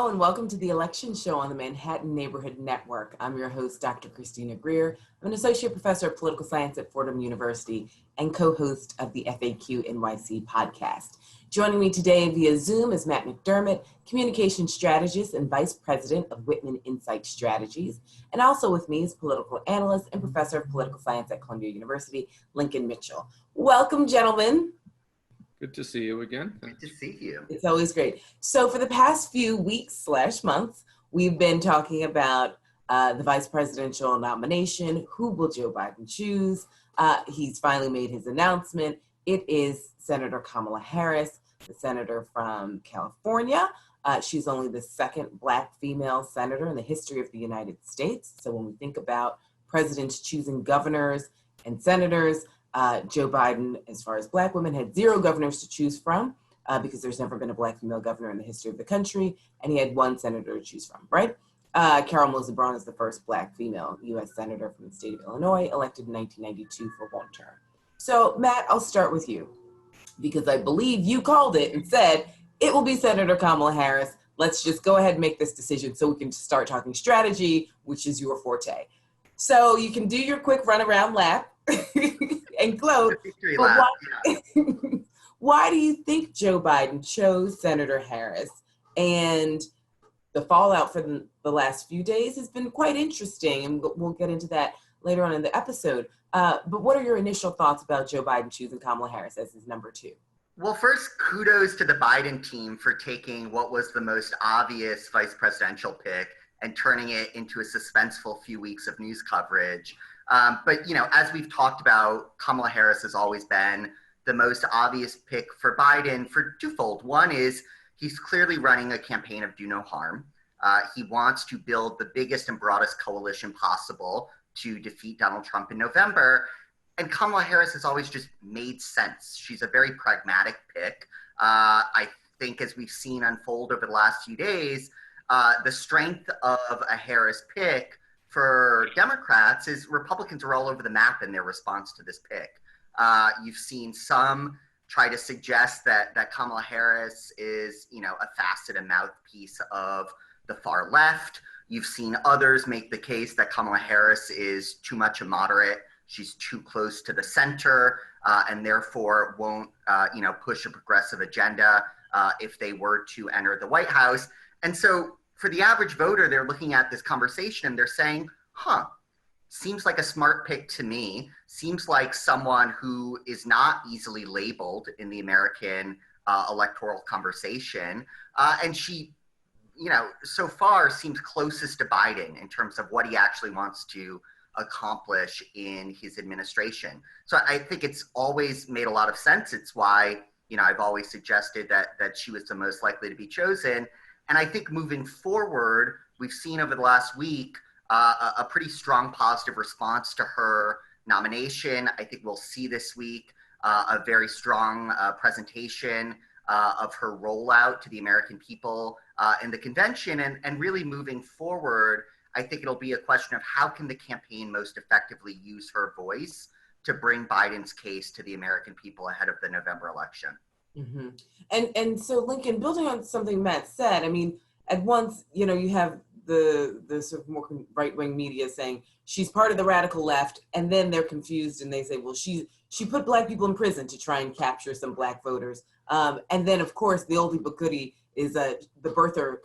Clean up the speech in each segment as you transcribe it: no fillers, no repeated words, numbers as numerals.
Hello and welcome to the Election Show on the Manhattan Neighborhood Network. I'm your host, Dr. Christina Greer. I'm an associate professor of political science at Fordham University and co-host of the FAQ NYC podcast. Joining me today via Zoom is Matt McDermott, communication strategist and vice president of Whitman Insight Strategies. And also with me is political analyst and professor of political science at Columbia University, Lincoln Mitchell. Welcome, gentlemen. Good to see you again. Good to see you. It's always great. So for the past few weeks/months, we've been talking about the vice presidential nomination. Who will Joe Biden choose? He's finally made his announcement. It is Senator Kamala Harris, the senator from California. She's only the second Black female senator in the history of the United States. So when we think about presidents choosing governors and senators, Joe Biden, as far as Black women, had 0 governors to choose from because there's never been a Black female governor in the history of the country, and he had 1 senator to choose from, right? Carol Moseley Braun is the first Black female U.S. senator from the state of Illinois, elected in 1992 for 1 term. So, Matt, I'll start with you because I believe you called it and said it will be Senator Kamala Harris. Let's just go ahead and make this decision so we can start talking strategy, which is your forte. So you can do your quick runaround lap and gloat. Why do you think Joe Biden chose Senator Harris? And the fallout for the last few days has been quite interesting, and we'll get into that later on in the episode. But what are your initial thoughts about Joe Biden choosing Kamala Harris as his number 2? Well, first, kudos to the Biden team for taking what was the most obvious vice presidential pick and turning it into a suspenseful few weeks of news coverage. But, you know, as we've talked about, Kamala Harris has always been the most obvious pick for Biden for twofold. One is he's clearly running a campaign of do no harm. He wants to build the biggest and broadest coalition possible to defeat Donald Trump in November. And Kamala Harris has always just made sense. She's a very pragmatic pick. I think as we've seen unfold over the last few days, the strength of a Harris pick for Democrats is Republicans are all over the map in their response to this pick. You've seen some try to suggest that Kamala Harris is, you know, a facet and mouthpiece of the far left. You've seen others make the case that Kamala Harris is too much a moderate. She's too close to the center and therefore won't, push a progressive agenda if they were to enter the White House. And so for the average voter, they're looking at this conversation and they're saying, seems like a smart pick to me. Seems like someone who is not easily labeled in the American electoral conversation. And she, you know, so far seems closest to Biden in terms of what he actually wants to accomplish in his administration. So I think it's always made a lot of sense. It's why, you know, I've always suggested that she was the most likely to be chosen. And I think moving forward, we've seen over the last week a pretty strong positive response to her nomination. I think we'll see this week a very strong presentation of her rollout to the American people in the convention. And really moving forward, I think it'll be a question of how can the campaign most effectively use her voice to bring Biden's case to the American people ahead of the November election. Mm-hmm. And so, Lincoln, building on something Matt said, I mean, at once, you know, you have the sort of more right-wing media saying she's part of the radical left, and then they're confused and they say, well, she put Black people in prison to try and capture some Black voters. And then, of course, the oldie but goodie is the birther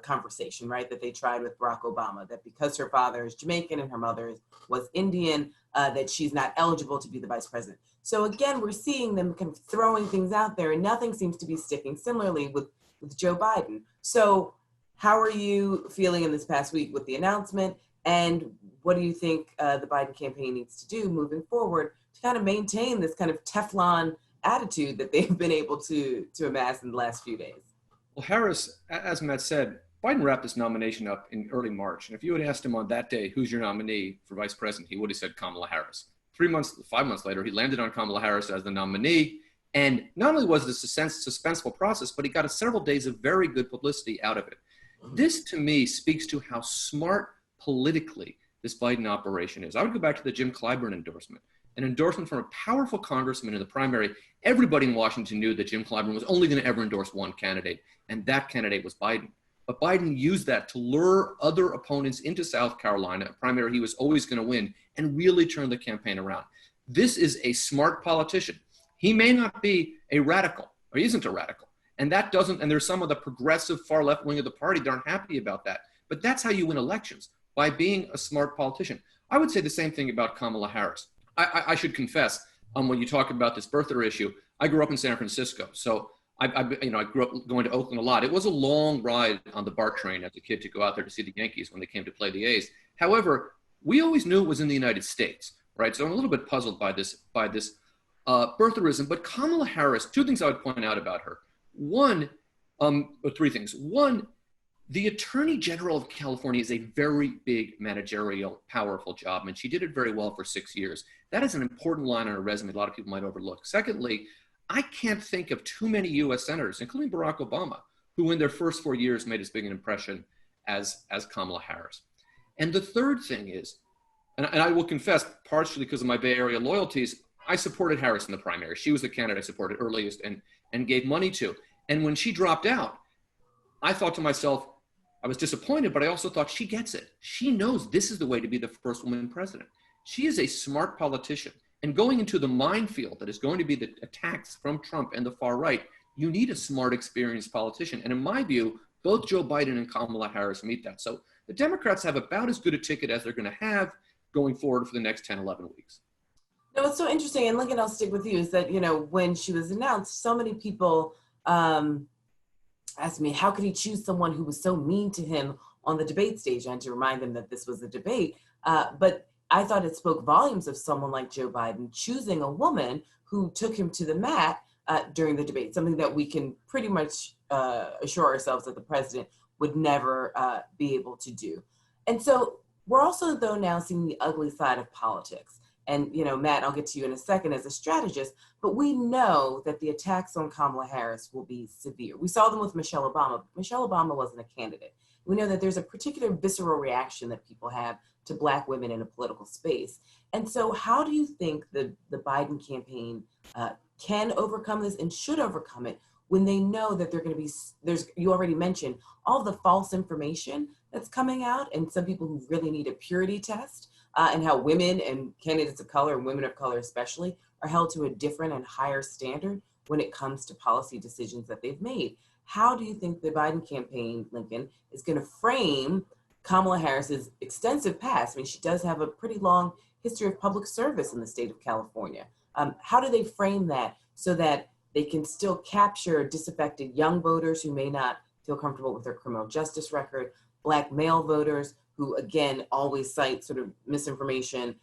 conversation, right, that they tried with Barack Obama, that because her father is Jamaican and her mother was Indian, that she's not eligible to be the vice president. So again, we're seeing them kind of throwing things out there and nothing seems to be sticking. Similarly with Joe Biden. So how are you feeling in this past week with the announcement? And what do you think the Biden campaign needs to do moving forward to kind of maintain this kind of Teflon attitude that they've been able to amass in the last few days? Well, Harris, as Matt said, Biden wrapped this nomination up in early March. And if you had asked him on that day, who's your nominee for vice president, he would have said Kamala Harris. 5 months later, he landed on Kamala Harris as the nominee. And not only was it a suspenseful process, but he got several days of very good publicity out of it. This, to me, speaks to how smart politically this Biden operation is. I would go back to the Jim Clyburn endorsement, an endorsement from a powerful congressman in the primary. Everybody in Washington knew that Jim Clyburn was only going to ever endorse one candidate, and that candidate was Biden. But Biden used that to lure other opponents into South Carolina, a primary he was always going to win, and really turn the campaign around. This is a smart politician. He may not be a radical, or he isn't a radical. And that doesn't, and there's some of the progressive far left wing of the party that aren't happy about that. But that's how you win elections, by being a smart politician. I would say the same thing about Kamala Harris. I should confess, when you talk about this birther issue, I grew up in San Francisco. So I grew up going to Oakland a lot. It was a long ride on the BART train as a kid to go out there to see the Yankees when they came to play the A's. However, we always knew it was in the United States, right? So I'm a little bit puzzled by this birtherism. But Kamala Harris, two things I would point out about her. One, or three things. One, the Attorney General of California is a very big managerial, powerful job, and she did it very well for 6 years. That is an important line on her resume a lot of people might overlook. Secondly, I can't think of too many U.S. senators, including Barack Obama, who in their first 4 years made as big an impression as Kamala Harris. And the third thing is, and I will confess, partially because of my Bay Area loyalties, I supported Harris in the primary. She was the candidate I supported earliest and gave money to. And when she dropped out, I thought to myself, I was disappointed, but I also thought she gets it. She knows this is the way to be the first woman president. She is a smart politician. And going into the minefield that is going to be the attacks from Trump and the far right, you need a smart, experienced politician. And in my view, both Joe Biden and Kamala Harris meet that. So the Democrats have about as good a ticket as they're going to have going forward for the next 10, 11 weeks. No, what's so interesting, and Lincoln, I'll stick with you, is that, when she was announced, so many people asked me, how could he choose someone who was so mean to him on the debate stage? And to remind them that this was a debate. But I thought it spoke volumes of someone like Joe Biden choosing a woman who took him to the mat during the debate, something that we can pretty much assure ourselves that the president would never be able to do. And so we're also, though, now seeing the ugly side of politics. And, Matt, I'll get to you in a second as a strategist, but we know that the attacks on Kamala Harris will be severe. We saw them with Michelle Obama. Michelle Obama wasn't a candidate. We know that there's a particular visceral reaction that people have to Black women in a political space. And so how do you think the Biden campaign can overcome this and should overcome it when they know that they're going to be, you already mentioned, all the false information that's coming out, and some people who really need a purity test, and how women and candidates of color, and women of color especially, are held to a different and higher standard when it comes to policy decisions that they've made. How do you think the Biden campaign, Lincoln, is going to frame Kamala Harris's extensive past? I mean, she does have a pretty long history of public service in the state of California. How do they frame that so that they can still capture disaffected young voters who may not feel comfortable with their criminal justice record, Black male voters who, again, always cite sort of misinformation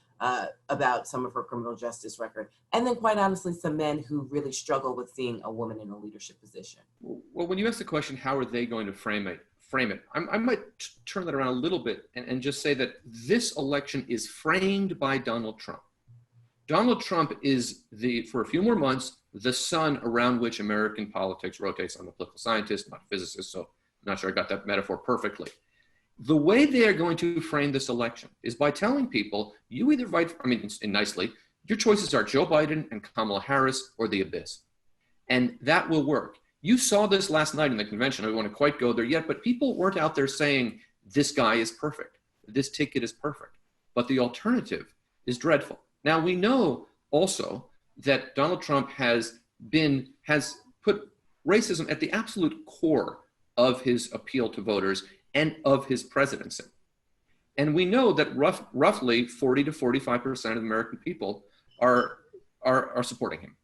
about some of her criminal justice record, and then, quite honestly, some men who really struggle with seeing a woman in a leadership position? Well, when you ask the question, how are they going to frame it, I might turn that around a little bit and just say that this election is framed by Donald Trump. Donald Trump is for a few more months, the sun around which American politics rotates. I'm a political scientist, not a physicist, so I'm not sure I got that metaphor perfectly. The way they are going to frame this election is by telling people, you either vote, nicely, your choices are Joe Biden and Kamala Harris or the abyss. And that will work. You saw this last night in the convention. I don't want to quite go there yet, but people weren't out there saying, this guy is perfect. This ticket is perfect. But the alternative is dreadful. Now, we know also that Donald Trump has put racism at the absolute core of his appeal to voters and of his presidency. And we know that roughly 40 to 45% of American people are supporting him.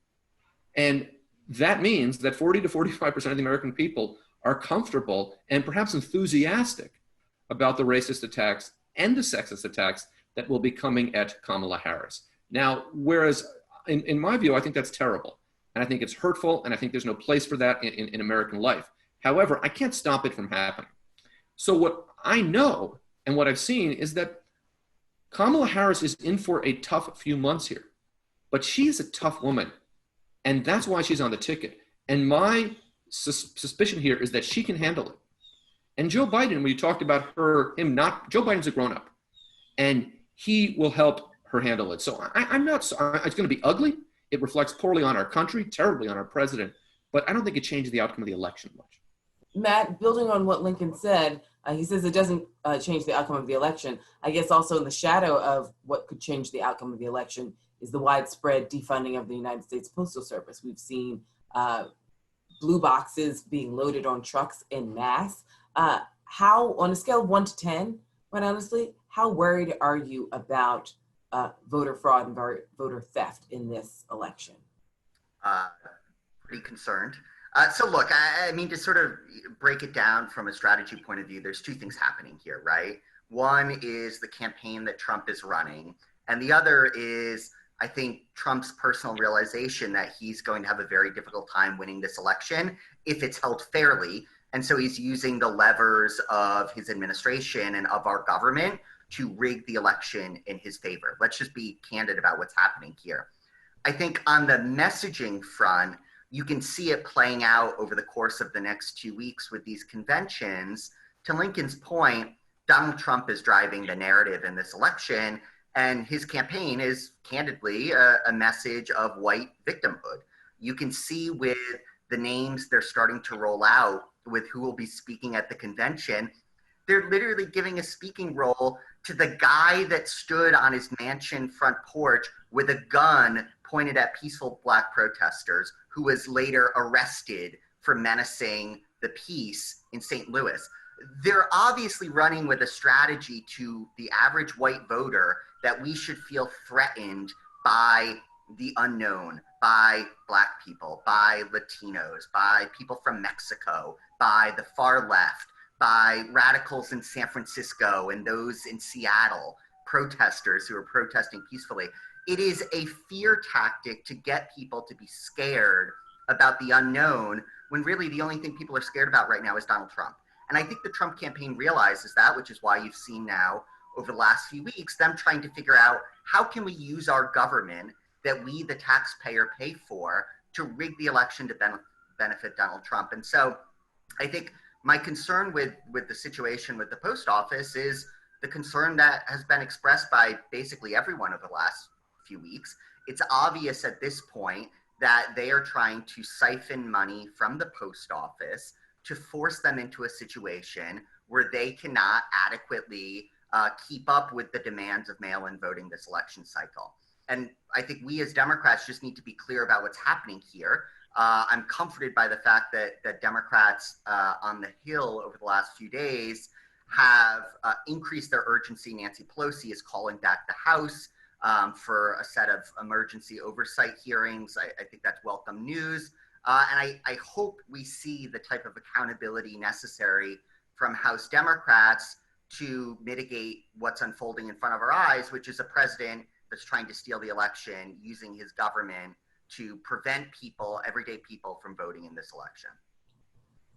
And that means that 40 to 45% of the American people are comfortable and perhaps enthusiastic about the racist attacks and the sexist attacks that will be coming at Kamala Harris. Now, whereas in my view, I think that's terrible. And I think it's hurtful, and I think there's no place for that in American life. However, I can't stop it from happening. So what I know and what I've seen is that Kamala Harris is in for a tough few months here, but she's a tough woman, and that's why she's on the ticket. And my suspicion here is that she can handle it. And Joe Biden, when you talked about Joe Biden's a grown-up, and he will help her handle it. So it's going to be ugly. It reflects poorly on our country, terribly on our president, but I don't think it changes the outcome of the election much. Matt, building on what Lincoln said, he says it doesn't change the outcome of the election. I guess also in the shadow of what could change the outcome of the election is the widespread defunding of the United States Postal Service. We've seen blue boxes being loaded on trucks en masse. How, on a scale of 1 to 10, quite honestly, how worried are you about voter fraud and voter theft in this election? Pretty concerned. So look, I mean, to sort of break it down from a strategy point of view, there's two things happening here, right? One is the campaign that Trump is running, and the other is, I think, Trump's personal realization that he's going to have a very difficult time winning this election if it's held fairly. And so he's using the levers of his administration and of our government to rig the election in his favor. Let's just be candid about what's happening here. I think on the messaging front, you can see it playing out over the course of the next 2 weeks with these conventions. To Lincoln's point, Donald Trump is driving the narrative in this election, and his campaign is candidly a message of white victimhood. You can see with the names they're starting to roll out with who will be speaking at the convention, they're literally giving a speaking role to the guy that stood on his mansion front porch with a gun pointed at peaceful Black protesters, who was later arrested for menacing the peace in St. Louis. They're obviously running with a strategy to the average white voter that we should feel threatened by the unknown, by Black people, by Latinos, by people from Mexico, by the far left, by radicals in San Francisco and those in Seattle, protesters who are protesting peacefully. It is a fear tactic to get people to be scared about the unknown, when really the only thing people are scared about right now is Donald Trump. And I think the Trump campaign realizes that, which is why you've seen now over the last few weeks, them trying to figure out how can we use our government that we, the taxpayer, pay for to rig the election to benefit Donald Trump. And so I think my concern with the situation with the post office is the concern that has been expressed by basically everyone over the last few weeks. It's obvious at this point that they are trying to siphon money from the post office to force them into a situation where they cannot adequately keep up with the demands of mail-in voting this election cycle. And I think we as Democrats just need to be clear about what's happening here. I'm comforted by the fact that Democrats on the Hill over the last few days have increased their urgency. Nancy Pelosi is calling back the House for a set of emergency oversight hearings. I think that's welcome news. And I hope we see the type of accountability necessary from House Democrats to mitigate what's unfolding in front of our eyes, which is a president that's trying to steal the election, using his government to prevent people, everyday people, from voting in this election.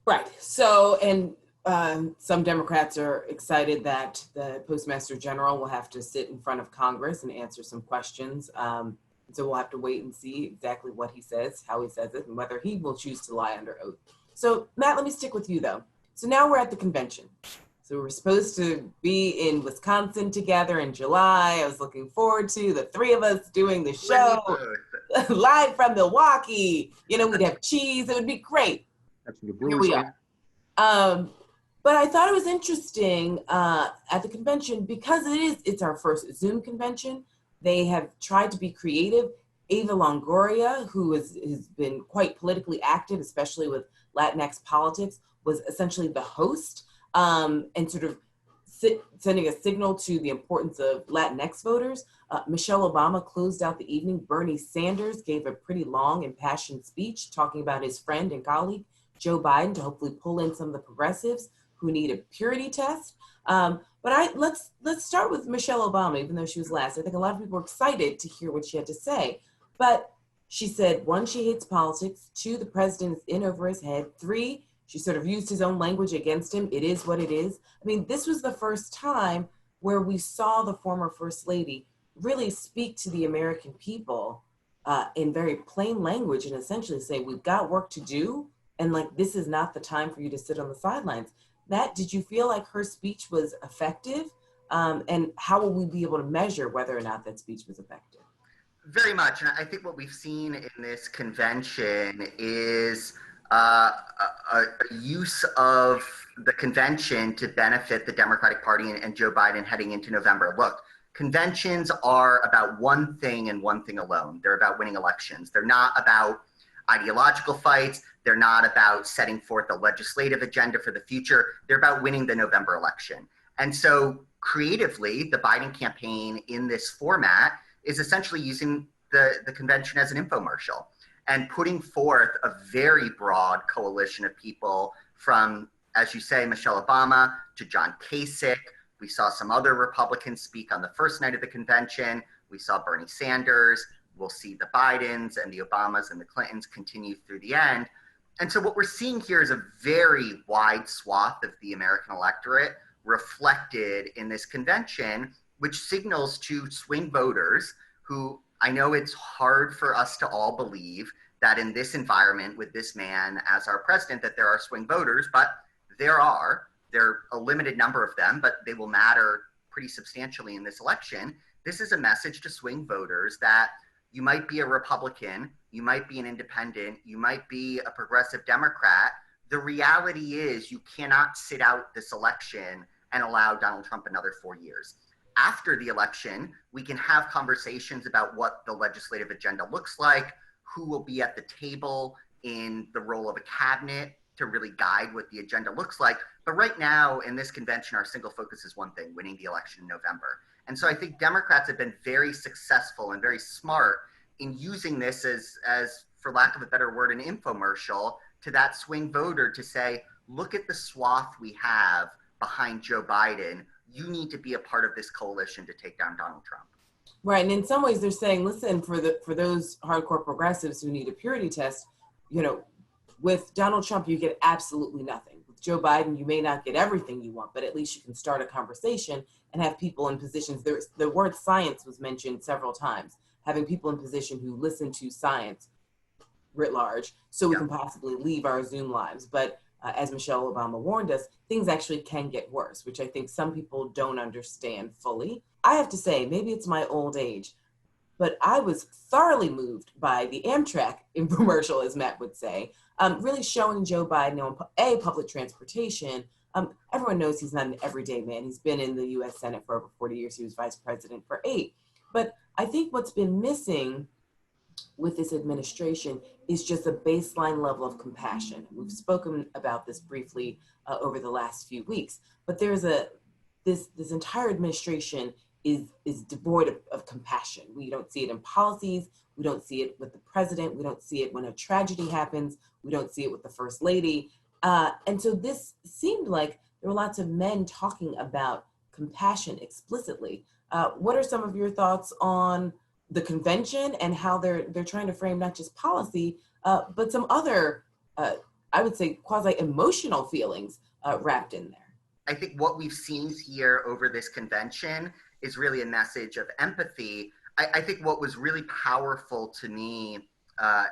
Right. So, and some Democrats are excited that the Postmaster General will have to sit in front of Congress and answer some questions. So we'll have to wait and see exactly what he says, how he says it, and whether he will choose to lie under oath. So, Matt, let me stick with you, though. So now we're at the convention. So we're supposed to be in Wisconsin together in July. I was looking forward to the three of us doing the show live from Milwaukee. You know, we'd have cheese. It would be great. Here we are. But I thought it was interesting at the convention because it's our first Zoom convention. They have tried to be creative. Eva Longoria, who has been quite politically active, especially with Latinx politics, was essentially the host. And sort of sending a signal to the importance of Latinx voters. Michelle Obama closed out the evening. Bernie Sanders gave a pretty long, impassioned speech talking about his friend and colleague, Joe Biden, to hopefully pull in some of the progressives who need a purity test. But let's start with Michelle Obama, even though she was last. I think a lot of people were excited to hear what she had to say. But she said, 1, she hates politics. 2, the president is in over his head. 3, she sort of used his own language against him. It is what it is. I mean, this was the first time where we saw the former First Lady really speak to the American people in very plain language and essentially say, we've got work to do. And like, this is not the time for you to sit on the sidelines. Matt, did you feel like her speech was effective? And how will we be able to measure whether or not that speech was effective? Very much. And I think what we've seen in this convention is a use of the convention to benefit the Democratic Party and Joe Biden heading into November. Look, conventions are about one thing and one thing alone. They're about winning elections. They're not about ideological fights. They're not about setting forth a legislative agenda for the future. They're about winning the November election. And so creatively, the Biden campaign in this format is essentially using the convention as an infomercial and putting forth a very broad coalition of people from, as you say, Michelle Obama to John Kasich. We saw some other Republicans speak on the first night of the convention. We saw Bernie Sanders. We'll see the Bidens and the Obamas and the Clintons continue through the end. And so what we're seeing here is a very wide swath of the American electorate reflected in this convention, which signals to swing voters who, I know it's hard for us to all believe that in this environment with this man as our president that there are swing voters, but there are a limited number of them, but they will matter pretty substantially in this election. This is a message to swing voters that you might be a Republican, you might be an independent, you might be a progressive Democrat. The reality is you cannot sit out this election and allow Donald Trump another 4 years. After the election, we can have conversations about what the legislative agenda looks like, who will be at the table in the role of a cabinet to really guide what the agenda looks like. But right now in this convention, our single focus is one thing: winning the election in November. And so I think Democrats have been very successful and very smart in using this as, for lack of a better word, an infomercial to that swing voter to say, look at the swath we have behind Joe Biden. You need to be a part of this coalition to take down Donald Trump. Right, and in some ways they're saying, listen, for those hardcore progressives who need a purity test, with Donald Trump, you get absolutely nothing. With Joe Biden, you may not get everything you want, but at least you can start a conversation and have people in positions. The word science was mentioned several times, having people in position who listen to science writ large so we can possibly leave our Zoom lives. But as Michelle Obama warned us, things actually can get worse, which I think some people don't understand fully. I have to say, maybe it's my old age, but I was thoroughly moved by the Amtrak infomercial, as Matt would say, really showing Joe Biden on public transportation. Everyone knows he's not an everyday man. He's been in the U.S. Senate for over 40 years. He was vice president for 8. But I think what's been missing with this administration is just a baseline level of compassion. We've spoken about this briefly over the last few weeks, but there's this entire administration is devoid of compassion. We don't see it in policies. We don't see it with the president. We don't see it when a tragedy happens. We don't see it with the first lady. And so this seemed like there were lots of men talking about compassion explicitly. What are some of your thoughts on the convention and how they're trying to frame not just policy, but some other, I would say, quasi-emotional feelings wrapped in there? I think what we've seen here over this convention is really a message of empathy. I think what was really powerful to me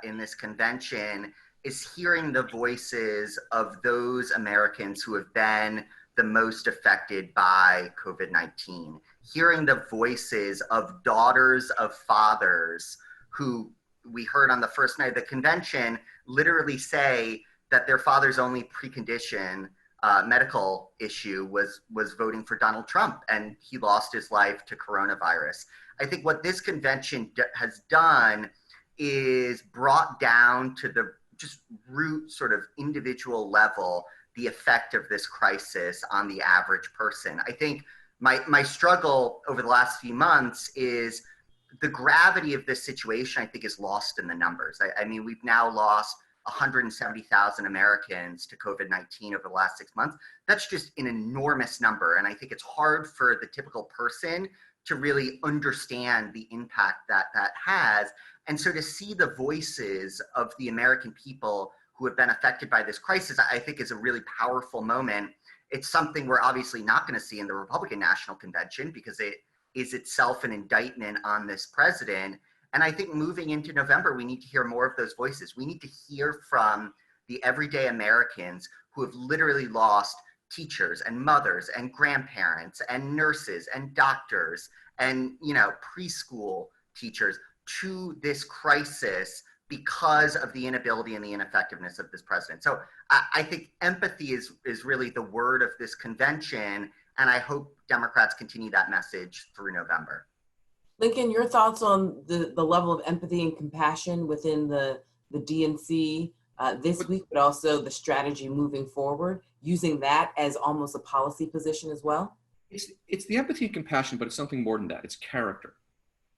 in this convention is hearing the voices of those Americans who have been the most affected by COVID-19, hearing the voices of daughters of fathers who we heard on the first night of the convention literally say that their father's only precondition medical issue was voting for Donald Trump, and he lost his life to coronavirus. I think what this convention has done is brought down to the just root sort of individual level the effect of this crisis on the average person. I think my struggle over the last few months is the gravity of this situation, I think, is lost in the numbers. I mean, we've now lost 170,000 Americans to COVID-19 over the last 6 months. That's just an enormous number. And I think it's hard for the typical person to really understand the impact that has. And so to see the voices of the American people who have been affected by this crisis, I think is a really powerful moment. It's something we're obviously not going to see in the Republican National Convention because it is itself an indictment on this president. And I think moving into November, we need to hear more of those voices. We need to hear from the everyday Americans who have literally lost teachers and mothers and grandparents and nurses and doctors and, preschool teachers to this crisis because of the inability and the ineffectiveness of this president. So I think empathy is really the word of this convention, and I hope Democrats continue that message through November. Lincoln, your thoughts on the level of empathy and compassion within the DNC this week, but also the strategy moving forward, using that as almost a policy position as well? It's the empathy and compassion, but it's something more than that. It's character.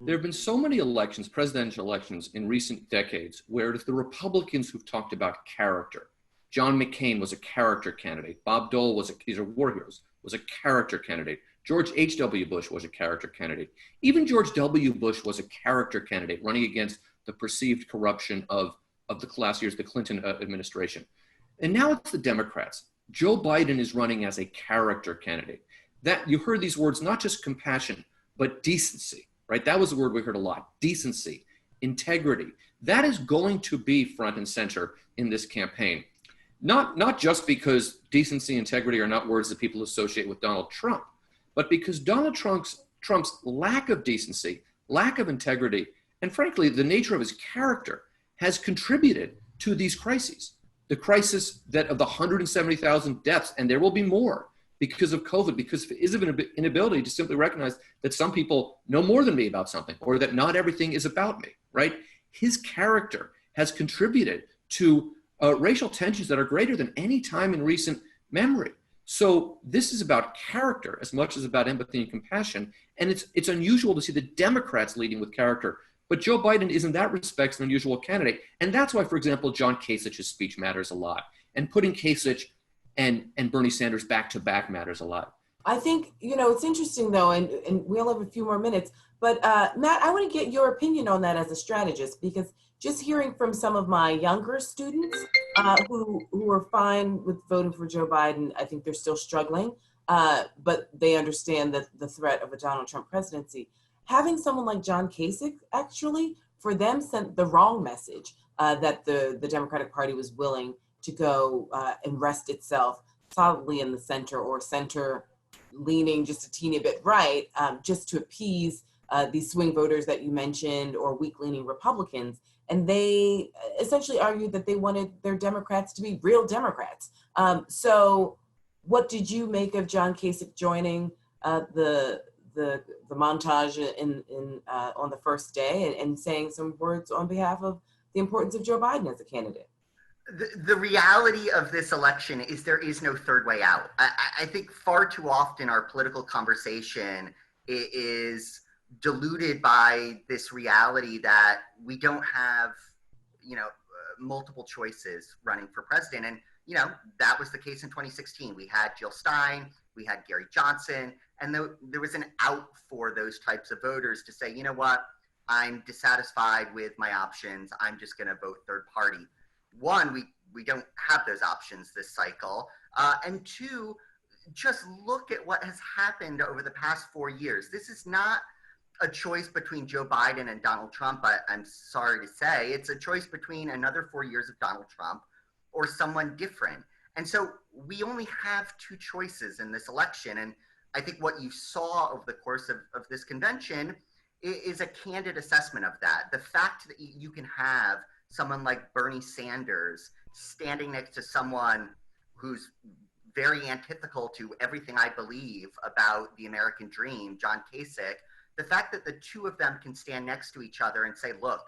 There have been so many elections, presidential elections in recent decades, where it is the Republicans who've talked about character. John McCain was a character candidate. Bob Dole these are war heroes, was a character candidate. George H.W. Bush was a character candidate. Even George W. Bush was a character candidate running against the perceived corruption of the last years, the Clinton administration. And now it's the Democrats. Joe Biden is running as a character candidate. That you heard these words, not just compassion, but decency, right? That was the word we heard a lot, decency, integrity. That is going to be front and center in this campaign. Not just because decency, integrity are not words that people associate with Donald Trump, but because Donald Trump's lack of decency, lack of integrity, and frankly, the nature of his character has contributed to these crises. The crisis that of the 170,000 deaths, and there will be more because of COVID, because of his inability to simply recognize that some people know more than me about something, or that not everything is about me, right? His character has contributed to racial tensions that are greater than any time in recent memory. So this is about character as much as about empathy and compassion. And it's unusual to see the Democrats leading with character. But Joe Biden is in that respect an unusual candidate. And that's why, for example, John Kasich's speech matters a lot. And putting Kasich and Bernie Sanders back to back matters a lot. I think, it's interesting though, and we only have a few more minutes, but Matt, I want to get your opinion on that as a strategist, because just hearing from some of my younger students who are fine with voting for Joe Biden, I think they're still struggling, but they understand that the threat of a Donald Trump presidency. Having someone like John Kasich actually, for them, sent the wrong message that the Democratic Party was willing to go and rest itself solidly in the center, or center leaning just a teeny bit right, just to appease these swing voters that you mentioned, or weak-leaning Republicans. And they essentially argued that they wanted their Democrats to be real Democrats. So what did you make of John Kasich joining the montage on the first day and saying some words on behalf of the importance of Joe Biden as a candidate? The reality of this election is there is no third way out. I think far too often our political conversation is diluted by this reality that we don't have, multiple choices running for president. And, that was the case in 2016. We had Jill Stein, we had Gary Johnson, and there was an out for those types of voters to say, you know what, I'm dissatisfied with my options. I'm just going to vote third party. One, we don't have those options this cycle. And two, just look at what has happened over the past 4 years. This is not a choice between Joe Biden and Donald Trump, I'm sorry to say. It's a choice between another 4 years of Donald Trump or someone different. And so we only have two choices in this election. And I think what you saw over the course of this convention is a candid assessment of that. The fact that you can have someone like Bernie Sanders standing next to someone who's very antithetical to everything I believe about the American dream, John Kasich, the fact that the two of them can stand next to each other and say, look,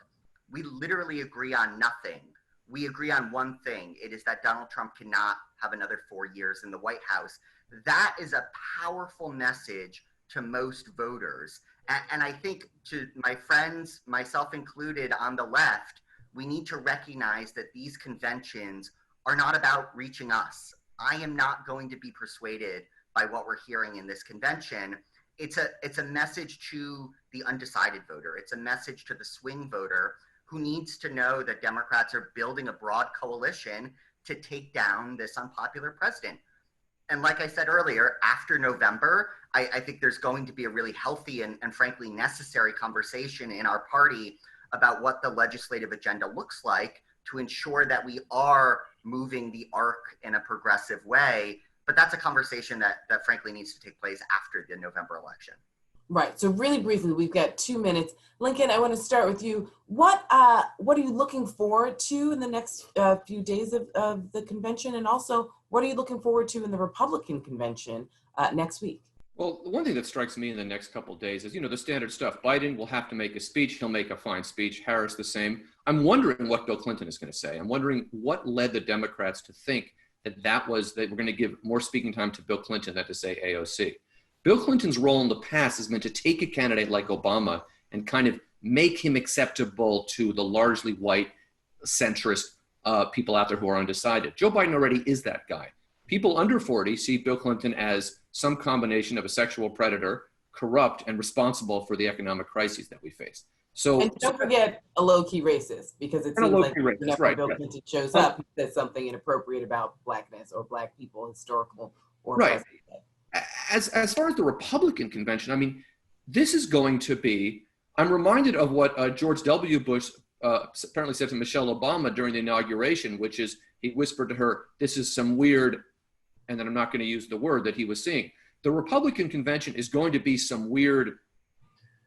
we literally agree on nothing. We agree on one thing. It is that Donald Trump cannot have another 4 years in the White House. That is a powerful message to most voters. And I think, to my friends, myself included on the left, we need to recognize that these conventions are not about reaching us. I am not going to be persuaded by what we're hearing in this convention. It's a message to the undecided voter. It's a message to the swing voter who needs to know that Democrats are building a broad coalition to take down this unpopular president. And like I said earlier, after November, I think there's going to be a really healthy and frankly necessary conversation in our party about what the legislative agenda looks like to ensure that we are moving the arc in a progressive way. But that's a conversation that frankly needs to take place after the November election. Right. So really briefly, we've got 2 minutes. Lincoln, I want to start with you. What are you looking forward to in the next few days of the convention? And also, what are you looking forward to in the Republican convention next week? Well, the one thing that strikes me in the next couple of days is, the standard stuff. Biden will have to make a speech. He'll make a fine speech. Harris, the same. I'm wondering what Bill Clinton is going to say. I'm wondering what led the Democrats to think that we're going to give more speaking time to Bill Clinton than to say AOC. Bill Clinton's role in the past has been to take a candidate like Obama and kind of make him acceptable to the largely white centrist people out there who are undecided. Joe Biden already is that guy. People under 40 see Bill Clinton as some combination of a sexual predator, corrupt, and responsible for the economic crises that we face. And don't forget a low-key racist, because it seems like whenever Bill Clinton shows up, he says something inappropriate about blackness or black people, historical or right. As far as the Republican convention, I mean, this is going to be, I'm reminded of what George W. Bush apparently said to Michelle Obama during the inauguration, which is he whispered to her, this is some weird, and then I'm not going to use the word that he was seeing. The Republican convention is going to be some weird,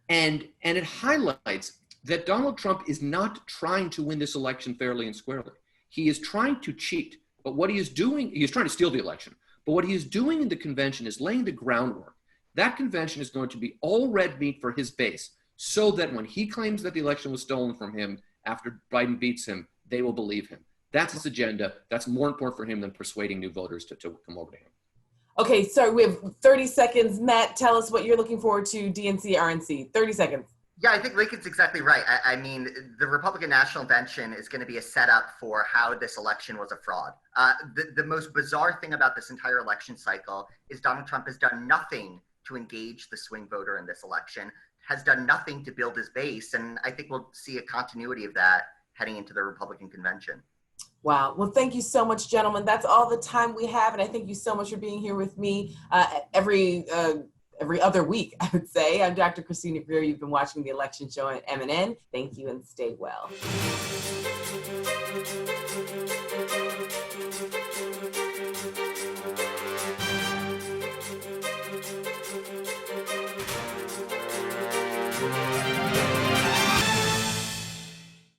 and it highlights that Donald Trump is not trying to win this election fairly and squarely. He is trying to cheat, but what he is doing, he is trying to steal the election. But what he is doing in the convention is laying the groundwork. That convention is going to be all red meat for his base, so that when he claims that the election was stolen from him after Biden beats him, they will believe him. That's his agenda. That's more important for him than persuading new voters to come over to him. Okay, so we have 30 seconds. Matt, tell us what you're looking forward to, DNC, RNC. 30 seconds. Yeah, I think Lincoln's exactly right. I mean, the Republican National Convention is going to be a setup for how this election was a fraud. The most bizarre thing about this entire election cycle is Donald Trump has done nothing to engage the swing voter in this election, has done nothing to build his base, and I think we'll see a continuity of that heading into the Republican convention. Wow. Well, thank you so much, gentlemen. That's all the time we have, and I thank you so much for being here with me every other week, I would say. I'm Dr. Christina Greer. You've been watching the election show on MNN. Thank you and stay well.